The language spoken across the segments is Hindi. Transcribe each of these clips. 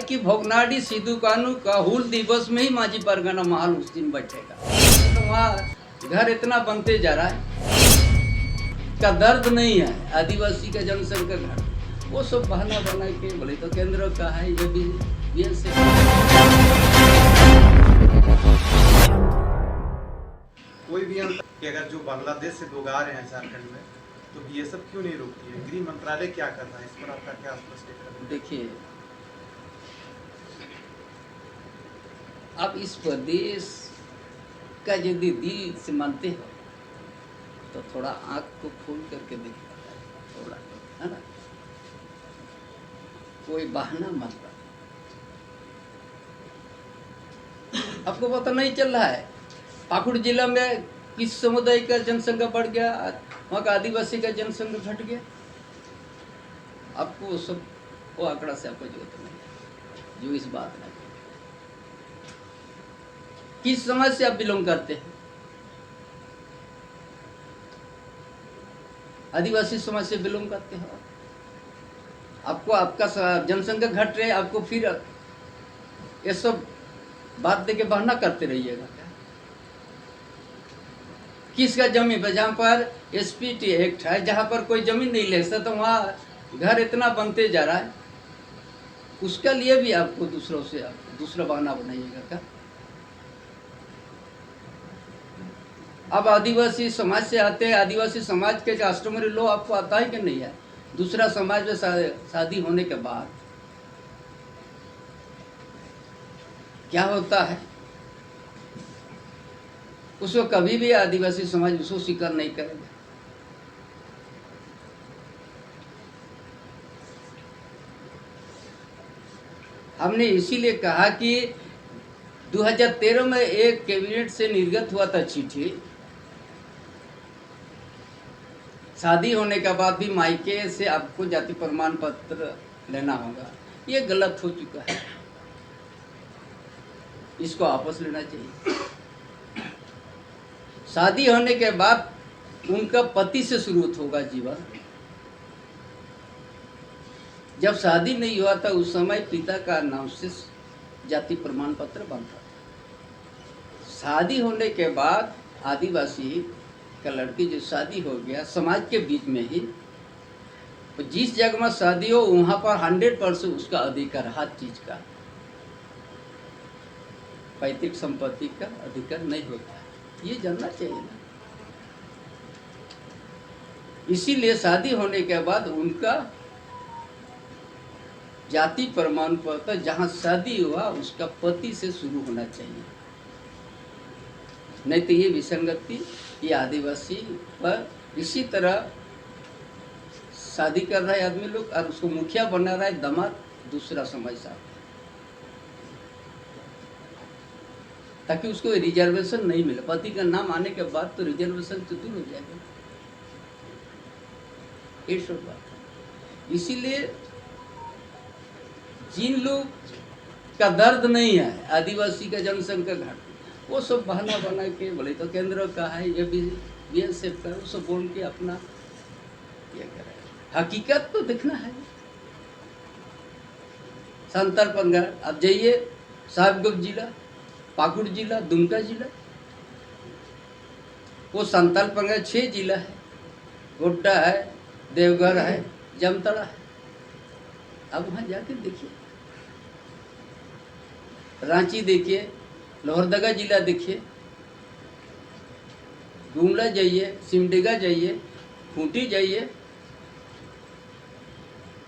की भोगनाडी सिद्धू कानू का हुल दिवस में ही माझी परगना महल उस दिन बैठेगा। तो वहाँ घर इतना बनते जा रहा है का दर्द नहीं है, आदिवासी का जनसंख्या घर, वो सब बहाना बना के बोले तो केंद्र का है ये भी से कोई भी कि अगर जो बांग्लादेश से लोग आ रहे हैं झारखंड में तो बीएसएफ क्यों नहीं रोकती है? गृह मंत्रालय क्या कर रहा है, इस पर आपका क्या स्पष्टीकरण है? देखिए, आप इस प्रदेश का यदि दिल से मानते हो तो थोड़ा आंख को खोल करके देखिए, थोड़ा, है ना, कोई बहाना मत कर। आपको पता नहीं चल रहा है पाकुड़ जिला में किस समुदाय का जनसंख्या बढ़ गया, वहाँ का आदिवासी का जनसंख्या घट गया? आपको सब वो आंकड़ा से आपको जरूरत नहीं है जो इस बात में। किस समाज से आप बिलोंग करते हैं? आदिवासी समाज से बिलोंग करते हो। आपको आपका जनसंख्या घट रहे, आपको फिर ये सब बात देके बहाना करते रहिएगा क्या? किसका जमीन पर, जहाँ पर एसपीटी एक्ट है, जहाँ पर कोई जमीन नहीं ले सकता, तो वहाँ घर इतना बनते जा रहा है, उसका लिए भी आपको दूसरों से आप दूसरा बहाना बनाइएगा क्या? अब आदिवासी समाज से आते हैं, आदिवासी समाज के कस्टमरी लो आपको आता है कि नहीं है? दूसरा समाज में शादी होने के बाद क्या होता है, उसको कभी भी आदिवासी समाज उसको स्वीकार नहीं करेगा। हमने इसीलिए कहा कि 2013 में एक कैबिनेट से निर्गत हुआ था चिट्ठी, शादी होने के बाद भी मायके से आपको जाति प्रमाण पत्र लेना होगा। ये गलत हो चुका है, इसको वापस लेना चाहिए। शादी होने के बाद उनका पति से शुरू होगा जीवन। जब शादी नहीं हुआ था उस समय पिता का नाम से जाति प्रमाण पत्र बनता था। शादी होने के बाद आदिवासी का लड़की जो शादी हो गया, समाज के बीच में ही जिस जगह में शादी हो वहाँ पर 100% उसका अधिकार, हर चीज का, पैतृक संपत्ति का अधिकार नहीं होता है। ये जानना चाहिए ना। इसीलिए शादी होने के बाद उनका जाति प्रमाण पत्र जहाँ शादी हुआ उसका पति से शुरू होना चाहिए, नहीं तो ये विसंगति, ये आदिवासी पर इसी तरह शादी कर रहा है आदमी लोग और उसको मुखिया बना रहा है दामाद दूसरा समाज से, ताकि उसको रिजर्वेशन नहीं मिले। पति का नाम आने के बाद तो रिजर्वेशन तो दूर हो जाएगा। ये सब बात, इसीलिए जिन लोग का दर्द नहीं है, आदिवासी का जनसंख्या घट, वो सब बहाना बना के बोले तो केंद्र का है, ये भी बीएसएफ का, वो सब बोल के अपना ये करे। हकीकत तो दिखना है। संतर पंगा, अब जाइए साहिबगंज जिला, पाकुड़ जिला, दुमका जिला, वो संताल पंगा 6 जिला है, गोड्डा है, देवघर है, जामताड़ा है। अब वहाँ जाके देखिए, रांची देखिए, लोहरदगा जिला देखिए, गुमला जाइए, सिमडेगा जाइए, खूंटी जाइए।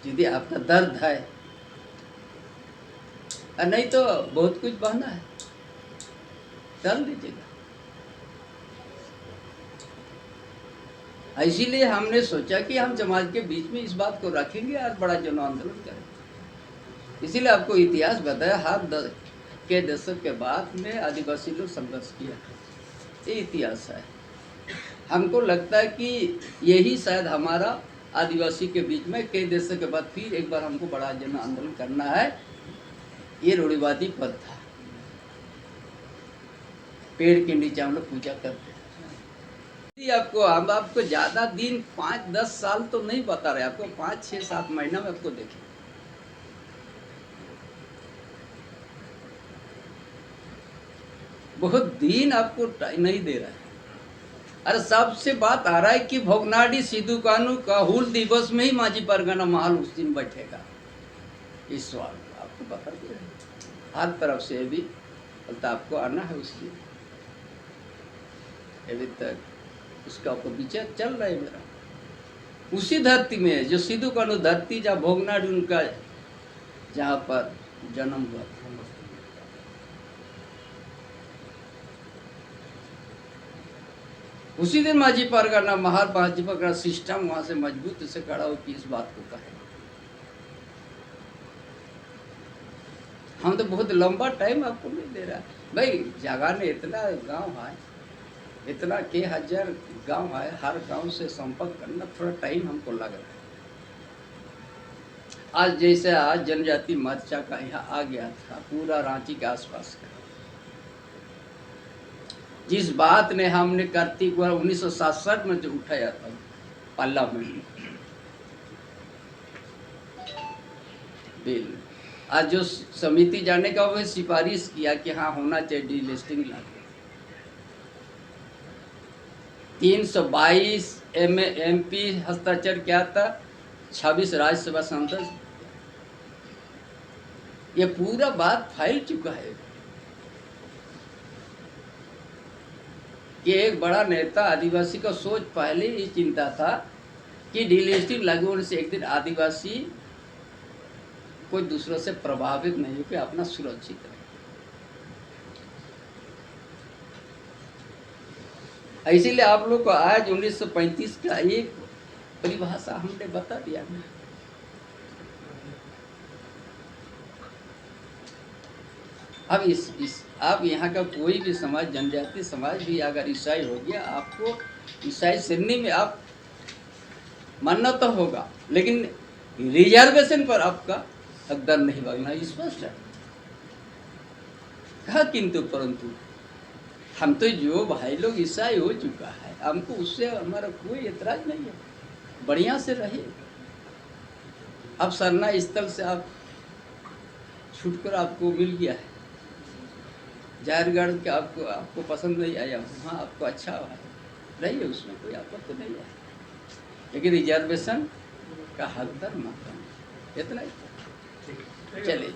यदि आपका दर्द है, और नहीं तो बहुत कुछ बहाना है, डाल दीजिएगा। इसीलिए हमने सोचा कि हम समाज के बीच में इस बात को रखेंगे और बड़ा जन आंदोलन करेंगे। इसीलिए आपको इतिहास बताया, हर के दशक के बाद में आदिवासी लोग संघर्ष किया, ये इतिहास है। हमको लगता है कि यही शायद हमारा आदिवासी के बीच में कई दशक के बाद फिर एक बार हमको बड़ा जन आंदोलन करना है। ये रूढ़िवादी पद था, पेड़ के नीचे हम लोग पूजा करते हैं। आपको हम आपको ज्यादा दिन 5-10 साल तो नहीं बता रहे, आपको 5, 6, 7 महीना में आपको देखें बहुत दिन आपको टाइम नहीं दे रहा है। अरे सबसे बात आ रहा है कि भोगनाडी सिद्धू कानू का हुल दिवस में ही माझी परगना महल उस दिन बैठेगा। इस सवाल को आपको बता दिया है। हर तरफ से भी तो आपको आना है उस दिन। अभी तक उसका ऊपर विचार चल रहा है मेरा। उसी धरती में है जो सिद्धू कानू धरती, जहाँ भोगनाडी उनका जहाँ पर जन्म हुआ था। उसी दिन माझी परगना महल भाजपा का सिस्टम वहां से मजबूत से खड़ा हो कि इस बात को कहे। हम तो बहुत लंबा टाइम आपको नहीं दे रहा भाई। जगह ने इतना गांव है, इतना के हजार गांव है, हर गांव से संपर्क करना थोड़ा टाइम हमको लग रहा है। आज जैसे आज जनजाति मोर्चा का यहाँ आ गया था, पूरा रांची के आसपास का, जिस बात ने हमने कार्तिक 1967 में जो उठाया था पार्लियामेंट बिल, आज जो समिति जाने का वह सिफारिश किया कि हाँ होना चाहिए डीलिस्टिंग लागू। 322 MP हस्ताक्षर किया था, 26 राज्यसभा सांसद। ये पूरा बात फैल चुका है कि एक बड़ा नेता आदिवासी का सोच पहले ही चिंता था कि डीलिस्टिंग लागू होने से एक दिन आदिवासी कोई दूसरों से प्रभावित नहीं हो के अपना सुरक्षित रहे। इसीलिए आप लोग को आज 1935 का एक परिभाषा हमने बता दिया है। अब आप यहाँ का कोई भी समाज, जनजाति समाज भी अगर ईसाई हो गया, आपको ईसाई श्रेणी में आप मानना तो होगा, लेकिन रिजर्वेशन पर आपका हकदार नहीं भागना, स्पष्ट है। कहा किंतु परंतु हम तो जो भाई लोग ईसाई हो चुका है, हमको उससे हमारा कोई एतराज नहीं है, बढ़िया से रहे। अब सरना स्थल से आप छूटकर आपको मिल गया है, जाहिरगढ़ के आपको पसंद नहीं आया, हाँ आपको अच्छा है, रहिए, उसमें कोई आपत्ति नहीं है, लेकिन रिजर्वेशन का हकदार मत, इतना ही। चलिए।